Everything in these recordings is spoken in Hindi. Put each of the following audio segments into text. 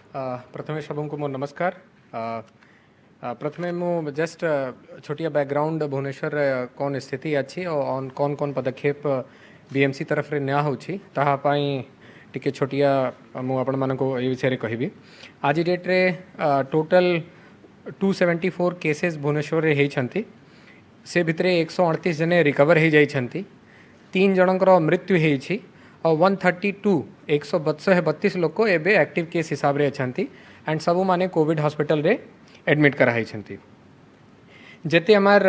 प्रथमे सबको मोर नमस्कार। प्रथमे मु जस्ट छोटिया बैकग्राउंड भुवनेश्वर कौन स्थिति अच्छी और कौन कौन पदक्षेप बीएमसी तरफ रे निया होची ताहा पाई टिके छोटिया मु आपण मानको ए विषय रे कहबी। आज डेट रे टोटल 274 केसेस भुवनेश्वर रे हेई छंती। से भितरे 138 जने रिकवर हो जाइछंती। 3 जनकर मृत्यु होइछि और 132 लोक एबे एक्टिव केस हिसाब रे अछंती एंड सबु माने कोविड हॉस्पिटल रे एडमिट कराई छंती। जेते हमार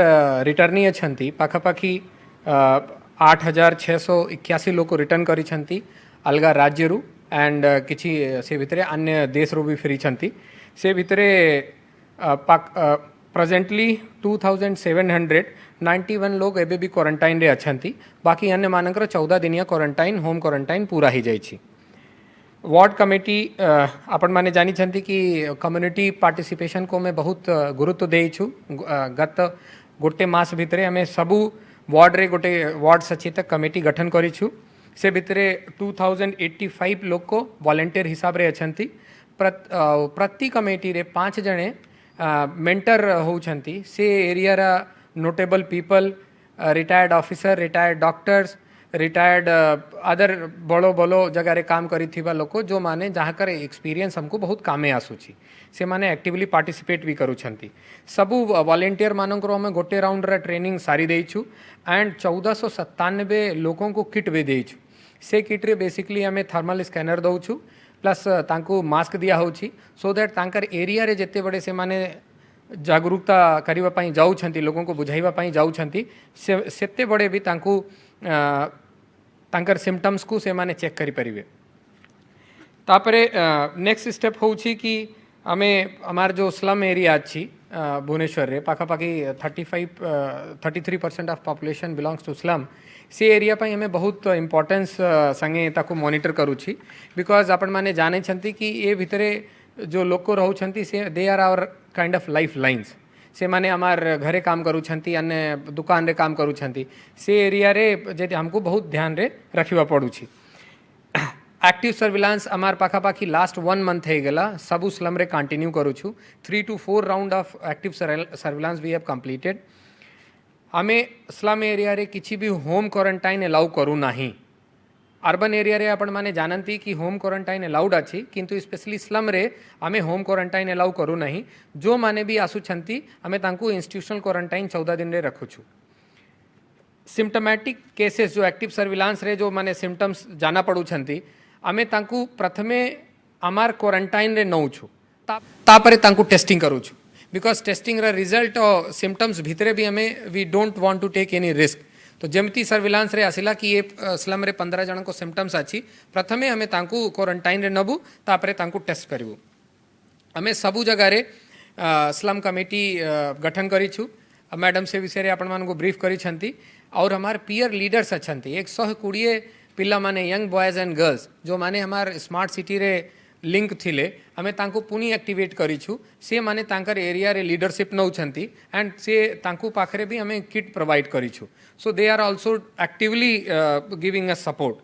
रिटर्नी अछंती पाखापाखी 8681 लोक रिटर्न करी छंती अलगा राज्य रु एंड किछि से भितरे अन्य देश रु भी फेरी छंती। से भितरे प्रेजेंटली 2791 लोग एबे भी क्वारंटाइन रे अछंती। बाकी अन्य मानकर 14 दिनिया क्वारंटाइन होम क्वारंटाइन पूरा ही जाइछि। वार्ड कमिटी आपण माने जानी छंती कि कम्युनिटी पार्टिसिपेशन को मैं बहुत गुरुत्व देइछु। गत गोटे मास भितरे हमें सबू वार्ड रे गोटे वार्ड सचेतक कमिटी गठन करिछु। से भितरे 2085 लोग को वॉलंटियर हिसाब रे अछंती। प्रति कमिटी रे 5 जने मेंटर होउछंती। से एरिया रा notable people, retired officer, retired doctors, retired other बड़ो बड़ो जगह रे काम करी थिबा लोक जो माने जहाँ कर एक्सपीरियंस हमको बहुत कामे आसुची से माने एक्टिवली पार्टिसिपेट भी करूछंती। सबू वॉलंटियर मानकर हमें गोटे राउंड रा ट्रेनिंग सारी देइछु एंड 1497 लोगों को किट भी देइछु। से किट रे बेसिकली हमें थर्मल स्कैनर दउछु प्लस तांको मास्क दिया होची सो दैट तांकर एरिया रे जेते बड़े से माने जागरूकता करिबा पई जाउछंती लोगों को बुझाइबा पई जाउछंती सेते बड़े भी तांको तांकर सिम्पटम्स को से माने चेक करि परिबे। तापरे नेक्स्ट स्टेप होउछि कि हमें हमार जो स्लम एरिया अछि भुवनेश्वर रे पाखापाखी 33% of population belongs to slum. से एरिया पई हमें बहुत इम्पोर्टेंस संगे ताको मॉनिटर करूछि बिकॉज आपण माने जाने छंती कि ए भितरे जो लोक रहउछंती से they are our kind of life lines. से माने हमार घरे काम करूछंती अन्य दुकान रे काम करूछंती। से एरिया रे जे हमको बहुत ध्यान रे रखिबा पड़ुछि। एक्टिव सर्विलांस हमार पाखापाखी लास्ट 1 मंथ है गला सबू स्लम रे कंटिन्यू करूछु। 3 to 4 round of active surveillance we have completed. हमें स्लम एरिया रे किछि भी होम क्वारंटाइन अलाउ करू नाही। अर्बन एरिया रे आपण माने जानती कि होम क्वारंटाइन अलाउड अछि किंतु स्पेशली स्लम रे हमें होम क्वारंटाइन अलाउ करू नहीं। जो माने भी आसुछंती हमें तांको इंस्टीट्यूशनल क्वारंटाइन 14 दिन रे रखुछु। सिम्पटोमेटिक केसेस जो एक्टिव सर्विलांस रे जो माने सिम्पटम्स जाना पड़ुछंती हमें तांको प्रथमे हमार क्वारंटाइन रे नउछु तापरे तांको टेस्टिंग करूछु बिकॉज टेस्टिंग रा रिजल्ट और सिम्पटम्स भितरे भी हमें we don't want to take any risk. तो जमती सर्विलांस रे आसिला कि ये स्लम रे 15 जन को सिम्पटम्स अच्छी प्रथमे हमें तांको क्वारंटाइन रे नबू तापरे तांको टेस्ट करिवु। हमें सबू जगह रे स्लम कमिटी गठन करिछु। मैडम से विषय रे आपण मान को ब्रीफ करी छंती और हमार पीयर लीडर्स अछंती 120 पिला माने यंग बॉयज एंड गर्ल्स जो माने हमार स्मार्ट सिटी रे लिंक थिले हमें तांको पुनी एक्टिवेट करिछु। से माने तांकर एरिया रे लीडरशिप नउछंती एंड से तांको पाखरे भी हमें किट प्रोवाइड करिछु। So they are also actively giving us support.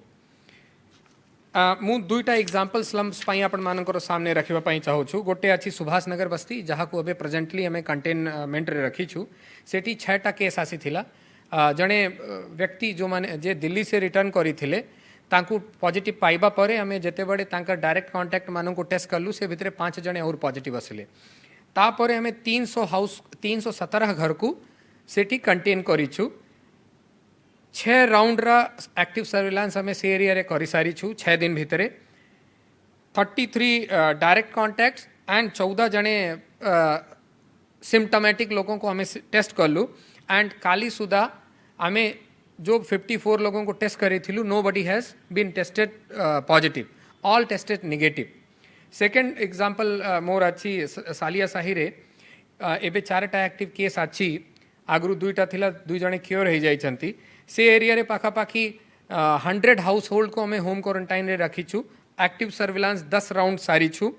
मु दुईटा एग्जांपल स्लम्स पई आपण मानकर सामने रखिबा पई चाहूछु। गोटे अछि सुभाष नगर बस्ती जहाँ को अबे प्रेजेंटली हमें कंटेनमेंट रे रखिछु। सेठी 6टा केस आसी थिला। जने व्यक्ति जो माने जे दिल्ली से रिटर्न करी थिले तांको पॉजिटिव पाइबा परे हमें जेते बड़े तांका डायरेक्ट कांटेक्ट मानन को टेस्ट करलु से भितरे 5 जने और पॉजिटिव आसिले। तापरे हमें 317 घर को सेठी कंटेन करिछु। 6 राउंड रा एक्टिव सर्विलांस हमें से एरिया रे करि सारिछु 6 दिन भितरे। 33 डायरेक्ट कांटेक्ट्स एंड 14 जने सिम्पटोमेटिक लोगों को हमें टेस्ट करलु एंड काली सुधा हमें जो 54 लोगों को टेस्ट करी थिलु nobody has been tested positive, all tested negative. Second example मोर अच्छी सालिया साही रे एबे 4टा एक्टिव केस अच्छी आगु 2टा थिला 2 जने क्योर हो जाइछंती। से एरिया रे पाखापाखी 100 हाउस होल्ड को हमें होम क्वारंटाइन रे रखीछु। एक्टिव सर्विलांस 10 राउंड सारीछु।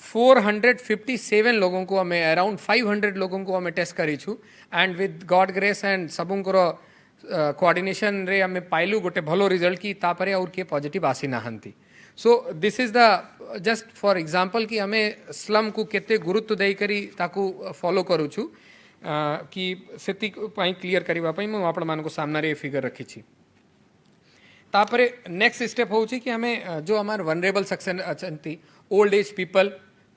457 लोगों को हमें अराउंड 500 लोगों को हमें टेस्ट करीछु and with God grace and सबुंकर कोऑर्डिनेशन रे हमें पाइलु गोटे भलो रिजल्ट की तापरे और के पॉजिटिव आसी नाहंती। So this is the just for example कि हमें स्लम को केते गुरुत्व देई करी ताकू फॉलो करू छु कि सेति पई क्लियर करबा पई मु आपण मान को सामने रे फिगर रखी छी। तापरे नेक्स्ट स्टेप हो कि हमें जो हमारे वनरेबल सेक्शन अच्छी old age people,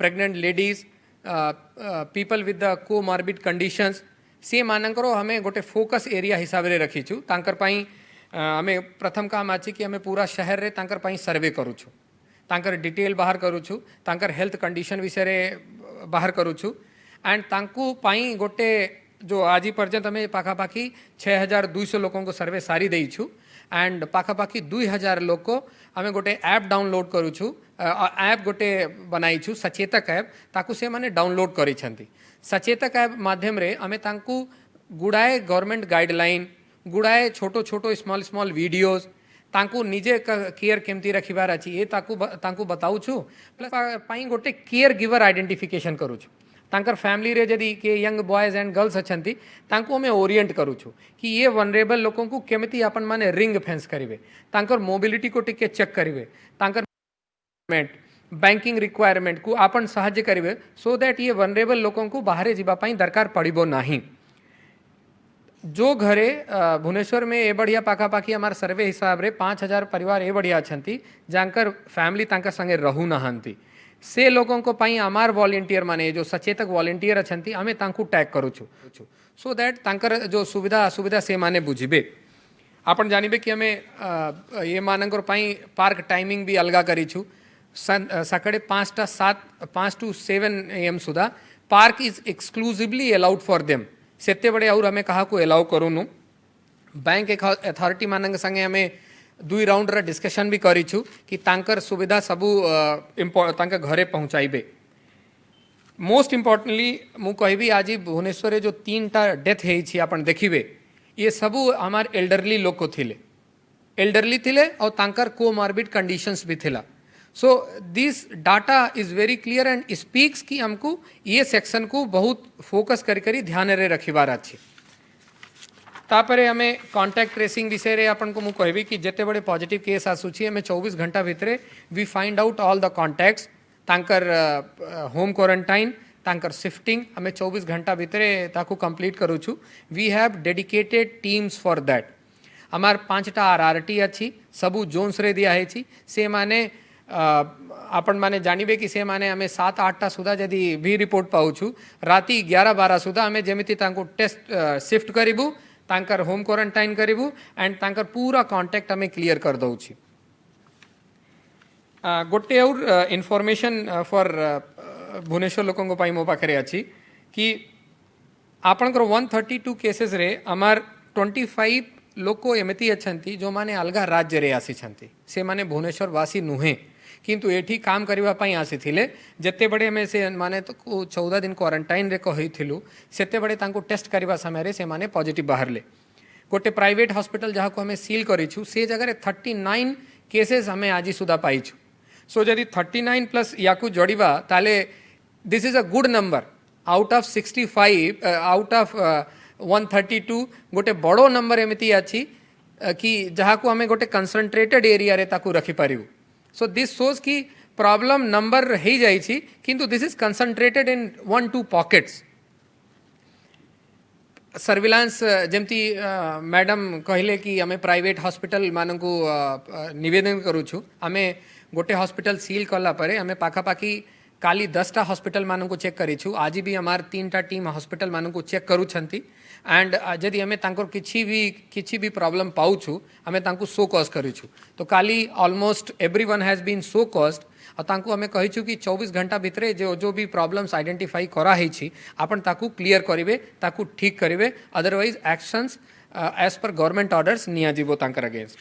pregnant ladies, people with the comorbid conditions से मानकर हमें गोटे फोकस एरिया हिसाब से रखीचु। तांकर पाई हमें प्रथम काम अच्छी कि हमें पूरा शहर रे तांकर पाई सर्वे करूछु, तांकर डिटेल बाहर करूछु, तांकर हेल्थ कंडीशन विषय रे बाहर करूछु एंड तांकु पाई गोटे जो आज पर्यंत हमें पाखापाखी 6200 लोगों को सर्वे सारी देइछु एंड पाखापाखी 2000 लोग को आम गोटे ऐप डाउनलोड करूछु, ऐप गोटे बनाइछु सचेतक ऐप, ताकू से माने डाउनलोड करिसेंती। सचेतक ऐप माध्यम रे आमे तांकू गुड़ाए गवर्नमेंट गाइडलाइन, गुड़ाए छोटो छोटो स्मॉल स्मॉल वीडियोज तांकू निजे केयर केमती रखिबार अछि ए तांकू बताउछु। प्लस पाई गोटे केयर गिवर आइडेंटिफिकेशन करूछु। तांकर फैमिली रे जदि के यंग बॉयज एंड गर्ल्स अच्छी तांको हमें ओरिएंट करूछु कि ये वनरेबल लोगों को केमती अपन माने रिंग फेंस करिवे, तांकर मोबिलिटी को टिके चेक करिवे, तांकर बैंकिंग रिक्वायरमेंट को आपन सहाय्य करिवे सो दैट ये वनरेबल लोगों को बाहर जीवा पाई दरकार पड़िबो नहीं। जो घरे भुवनेश्वर में ए बढ़िया पाखापाखी हमार सर्वे हिसाब रे 5000 परिवार ए बढ़िया अच्छी जानकर फैमिली तांकर संगे रहू नहांती से लोगों को पाई आमार वॉलंटियर माने जो सचेतक वॉलंटियर अच्छी आमे तांकू टैग करूछु सो दैट तांकर जो सुविधा से माने बुझिबे। आपण जानिबे कि हमें ये मानकर पाई पार्क टाइमिंग भी अलगा करीछु। सकाळे 5 to 7 AM Sudha park is exclusively allowed for them. सेते बड़े और हमें कहा को अलाउ करूनु। बैंक अथॉरिटी मानक संगे हमें 2 राउंड रा डिस्कशन भी करीछु कि तांकर सुविधा सबू तांकर घरे पहुँचाइबे। मोस्ट इम्पोर्टेंटली मु कहबी आज भुवनेश्वर जो 3टा डेथ है आपण देखिबे ये सबू हमार एल्डरली लोग को थिले, एल्डरली थिले और तांकर कोमॉर्बिड कंडीशंस भी थिला। So this data is very clear and speaks कि हमको ये सेक्शन को बहुत फोकस करी ध्यान रे रखिबार अछि। तापरे हमें कॉन्टैक्ट ट्रेसिंग विषय रे अपन को मु कहबी कि जेते बड़े पॉजिटिव केस आसुची हमें 24 घंटा भितरे we find out all the contacts, तांकर होम क्वारंटाइन, तांकर शिफ्टिंग हमें 24 घंटा भितरे ताकू कंप्लीट करूछु। We have dedicated teams for that. हमार 5टा RRT अच्छी सबू जोन्स रे दिया है से माने आपण माने जानिबे कि से माने हमें 7-8टा सुधा जदि भी रिपोर्ट पाउछु राति 11-12 सुधा हमें जेमिति तांको टेस्ट शिफ्ट करिबू, तांकर होम क्वारंटाइन करिबू एंड तांकर पूरा कांटेक्ट हमें क्लियर कर दउछि। गोटे और इनफॉरमेशन फॉर भुवनेश्वर लोकों को पाई मो पाखरे अछि कि आपणकर 132 केसेस रे हमार 25 लोक एमती अच्छी जो माने अलगा राज्य रे आसी छंती से माने भुवनेश्वर वासी नुहे किंतु एठी काम करबा पई आसी थिले। जते बड़े हमें से माने तो 14 दिन क्वारंटाइन रे कहिथिलु सेते बड़े तांको टेस्ट करबा समय रे से माने पॉजिटिव बाहरले। गोटे प्राइवेट हॉस्पिटल जहाँ को हमें सील करिछु से जगह 39 केसेस हमें आज सुधा पाइछु। सो जदि 39 प्लस याकू जोड़िबा ताले this is a good number out of 65 out of 132 गोटे बड़ो नंबर एमती अच्छी कि जहाँ को हमें गोटे कंसंट्रेटेड एरिया रे ताकू रखी पारिबु। सो दिस शोज कि प्रॉब्लम नंबर हो जाइछि किंतु this is concentrated in 1-2 pockets. Surveillance जमती मैडम कहले कि हमें प्राइवेट हॉस्पिटल मानकू निवेदन करूछु हमें गोटे हॉस्पिटल सील कला परे हमें पाखापाखी काली 10टा हॉस्पिटल मानकू चेक करिछु। आज भी हमार 3टा team hospital Manku check करूछंती and जदि हमें तांकर किछि भी प्रॉब्लम पाउछु हमें तांकू सो कॉज करिछु। तो काली almost everyone has been so caused और तांकू हमें कहिछु कि 24 घंटा भितरे जो भी प्रॉब्लम्स आइडेंटिफाई करा हिछि आपण ताकू क्लियर करिवे, ताकू ठीक करिवे, otherwise actions as per government orders निया जीवो तांकर अगेंस्ट।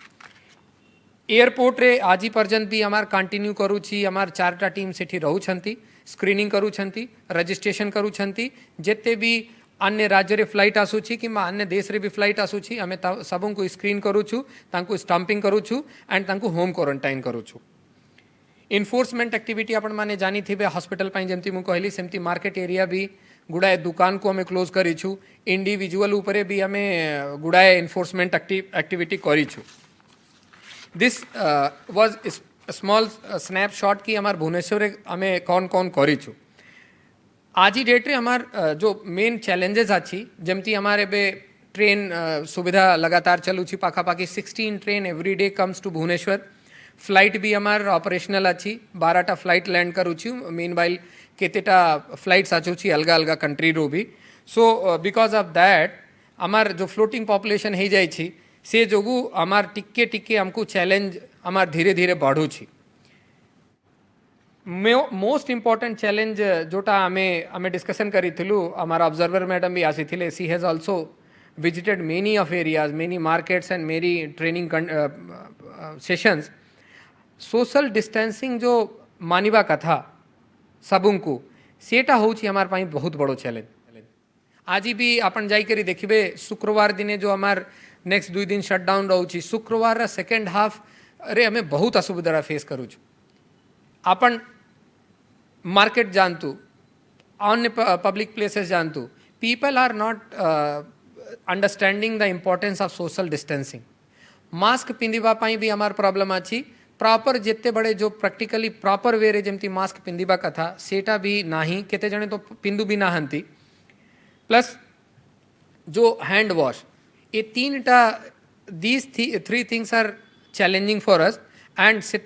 एयरपोर्ट रे आज पर्यंत भी हमार कंटिन्यू करूछि हमार 4टा टीम सेठी रहउछंती, स्क्रीनिंग करूछंती, रजिस्ट्रेशन करूछंती। जेते भी अन्य राज्य रे फ्लाइट आसुछि कि अन्य देश रे भी फ्लाइट आसुछि हमें सबों को स्क्रीन करूछु, तांकू स्टम्पिंग करूछु एंड तांकू होम क्वारंटाइन करूछु। इनफोर्समेंट एक्टिविटी आपण माने जानी थिबे हॉस्पिटल पाई जेमती मु कहली सेमती मार्केट एरिया भी गुड़ाए दुकान को हमें क्लोज करिछु, इंडिविजुअल उपरे भी हमें गुड़ाए इनफोर्समेंट एक्टिविटी करिछु। This was स्मॉल स्नैपशॉट की हमार भुवनेश्वर आम कौन कौन करूँ आज डेट रे हमार जो मेन चैलेंजेस अच्छी जमती हमार एबे ट्रेन सुविधा लगातार चलुची पाखापाखी 16 ट्रेन every day comes to Bhubaneswar flight भी हमार ऑपरेशनल अच्छी 12टा फ्लाइट लैंड करूची मीन वाइल केतेटा फ्लाइट्स आचुची अलग अलग कंट्री रो भी सो बिकॉज ऑफ दैट हमार जो फ्लोटिंग पॉपुलेशन हो जाए से जोगु हमार टिके टिके हमको चैलेंज हमार धीरे धीरे बढ़ुची मोस्ट इम्पोर्टेंट चैलेंज जोटा आमे आमे डिस्कशन करी थिलु हमारा ऑब्जर्वर मैडम भी आसी थिले she has also visited many of areas many markets and many training sessions social distancing जो मानिबा कथा सबुंकु सेटा होची हमार पाई बहुत बड़ो चैलेंज आज भी आपन जाई करी देखिबे शुक्रवार दिने जो हमार नेक्स्ट 2 दिन शटडाउन रहउची शुक्रवार सेकेंड हाफ अरे हमें बहुत असुविधा फेस करूछु आपण मार्केट जानतु अन्य पब्लिक प्लेसेस जानतु people are not understanding the importance of social distancing mask पिंधिबा पाई भी हमार प्रॉब्लम अच्छी प्रॉपर जिते बड़े जो प्रैक्टिकली प्रॉपर वे रे जमती मास्क पिंधिबा कथा सेटा भी नाही केते जने तो पिंधु भी नाहंती प्लस जो हैंड वॉश ये तीनटा these three things are challenging for us and से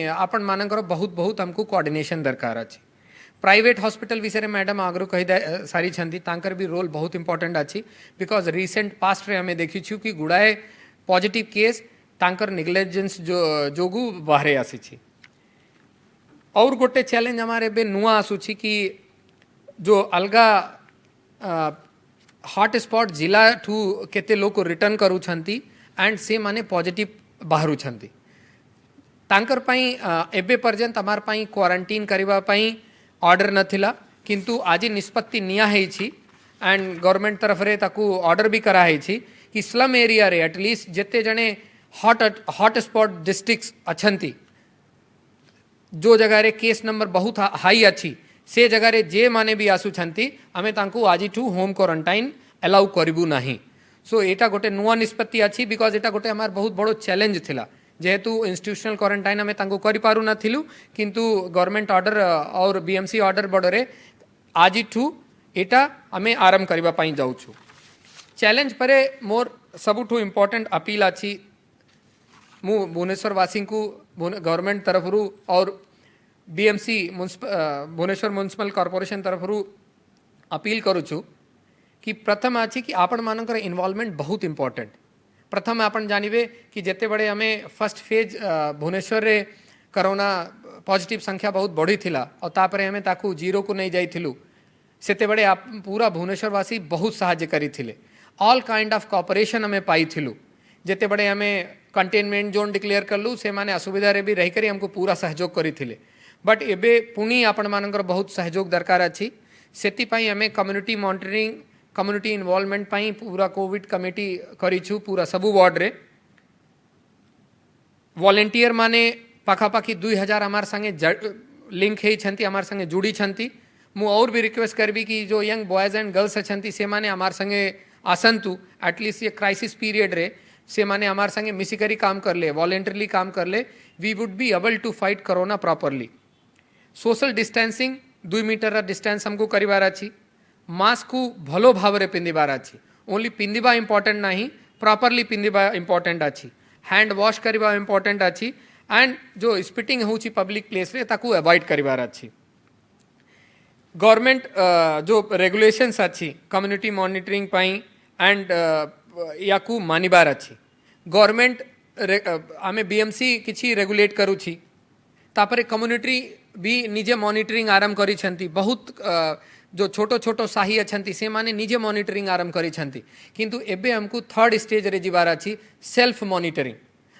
आपण मानकर बहुत बहुत हमको कोऑर्डिनेशन दरकार अच्छी प्राइवेट हॉस्पिटल विषय मैडम आगु कही सारी छंती तांकर भी रोल बहुत इंपॉर्टेंट अच्छी बिकॉज रिसेंट पास्ट रे हमें देखी कि गुड़ाए पॉजिटिव केस तांकर निग्लेजेंस जोगु बाहर आसी और गोटे चैलेंज हमारे बे नुआ आसूची कि जो अलगा हॉटस्पॉट जिला ठू केते लोग रिटर्न करूछंती एंड से माने पॉजिटिव बाहरुछंती तांकर पाई एबे पर्यंत हमार पाई क्वारंटीन करबा पाई ऑर्डर नथिला किंतु आज निष्पत्ति निया हेछि एंड गवर्नमेंट तरफ रे ताकू ऑर्डर भी करा हेछि कि स्लम एरिया रे एटलीस्ट जेते जने हॉटस्पॉट डिस्ट्रिक्ट्स अछंती जो जगह रे केस नंबर बहुत हाई अच्छी से जगह रे जे माने भी आसुछंती आमे तांकू आज ठू होम क्वारंटाइन अलाउ करिबू नाही सो एटा गोटे नुआ निष्पत्ति अच्छी बिकॉज एटा गोटे हमार बहुत बड़ो चैलेंज थिला जेहेतु इंस्टीट्यूशनल क्वारंटाइन आम तांको करि पारु नथिलु किंतु गवर्नमेंट ऑर्डर और बीएमसी ऑर्डर बड़े आज ठू एटा आम आरंभ करबा पाई जाउछु चैलेंज परे मोर सबुठू इम्पोर्टेंट अपील अच्छी मु भुवनेश्वरवासी को गवर्नमेंट तरफरु और बीएमसी भुवनेश्वर म्युनिसिपल कॉर्पोरेशन तरफरु अपील करुछु कि प्रथम अच्छी कि आपण मानकर इन्वॉल्वमेंट बहुत इम्पोर्टेंट प्रथम आपण जानिबे कि जेते बड़े हमें फर्स्ट फेज भुवनेश्वर रे कोरोना पॉजिटिव संख्या बहुत बढ़ी थिला और तापरे हमें ताकू जीरो को नहीं जाइथिलु सेते बड़े आप पूरा भुवनेश्वरवासी बहुत सहाय्य करी थिले ऑल काइंड ऑफ कोऑपरेशन हमें पाई थिलु जेते बड़े हमें कंटेनमेंट जोन डिक्लेयर करलु से माने असुविधा रे भी रही करी हमको पूरा सहयोग करी थिले बट एबे पुणी आपण मानकर बहुत सहयोग दरकार अच्छी सेति पाई हमें कम्युनिटी मॉनिटरिंग कम्युनिटी इन्वॉल्वमेंट पाई पूरा कोविड कमिटी करिछु पूरा सबु वार्ड रे वॉलंटियर माने पाखापाखी 2000 हमार संगे लिंक है छंती हमार संगे जुड़ी छंती मु और भी रिक्वेस्ट करबी कि जो यंग बॉयज एंड गर्ल्स छंती से माने हमार संगे आसंतु एटलीस्ट ये क्राइसिस पीरियड रे से माने हमार संगे मिसिकरी काम कर ले वॉलंटरली काम कर ले we would be able to fight corona properly social distancing 2 metre distance हमको करिवार अच्छी मास्क को भलो भाव रे पिंधिबार अच्छी ओनली पिंधिबा इंपॉर्टेंट नहीं प्रॉपरली पिंधिबा इंपॉर्टेंट अच्छी हैंड वॉश करिबा इंपॉर्टेंट अच्छी एंड जो स्पिटिंग होची पब्लिक प्लेस रे ताकू अवॉइड करिबार अच्छी गवर्नमेंट जो रेगुलेशंस अच्छी कम्युनिटी मॉनिटरिंग पाई एंड याकू मानिबार अच्छी गवर्नमेंट आमे बीएमसी किछि रेगुलेट करूछि तापरे कम्युनिटी भी निजे मॉनिटरिंग आरंभ करी छंती बहुत जो छोटो छोटो साही अच्छी से माने निजे मॉनिटरिंग आरंभ करी छंती किंतु एबे हमको थर्ड स्टेज रे जिबार अछि सेल्फ मॉनिटरिंग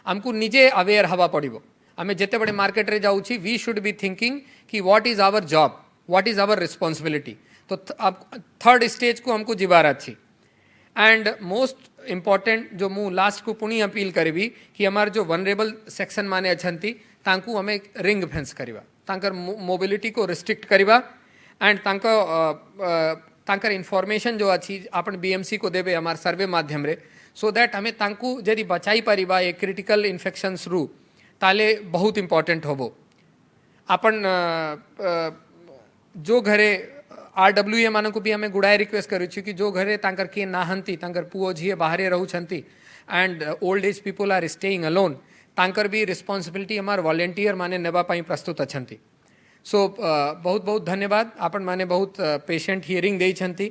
हमको निजे अवेयर हवा पड़िबो आमे जेते बड़े मार्केट रे जाउछि वी शुड बी थिंकिंग कि what is our job what is our responsibility तो अब थर्ड स्टेज को हमको जिबार अछि एंड मोस्ट इम्पोर्टेंट जो मु लास्ट को पुणी अपील करबी कि हमार जो वनरेबल सेक्शन माने अच्छी तांकू हमें रिंग फेंस करवा तांकर मोबिलिटी को रिस्ट्रिक्ट करवा एंड तांकर इन्फॉर्मेशन जो अच्छी अपन बीएमसी को देवे हमार सर्वे माध्यम रे सो दैट हमें तांकू यदि बचाई पारिबा ए क्रिटिकल इन्फेक्शंस रु ताले बहुत इम्पोर्टेंट होबो आपण जो घरे RWA मानक भी आम गुड़ाए रिक्वेस्ट करूँ कि जो घरे तांकर किए नाहंती तांकर पुओ झीए बाहरे रहउछंती and old age people are staying alone तांकर भी रिस्पांसिबिलिटी हमार वॉलेंटियर माने नेबा पाई प्रस्तुत अछंती सो बहुत बहुत धन्यवाद आपण माने बहुत पेशेंट हियरिंग देइछंती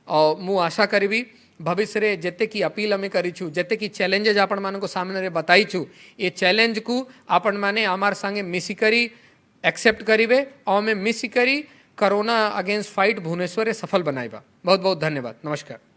और मु आशा करी भविष्य रे जेते की अपील आम करूँ जेते की चैलेंजेज आपण मान सामने रे बताइछु ये चैलेंज को आपण माने आमार संगे मिसिकरी एक्सेप्ट करिवे और आम मिसिकरी कोरोना अगेंस्ट फाइट भुवनेश्वर सफल बनाइबा बहुत बहुत धन्यवाद नमस्कार।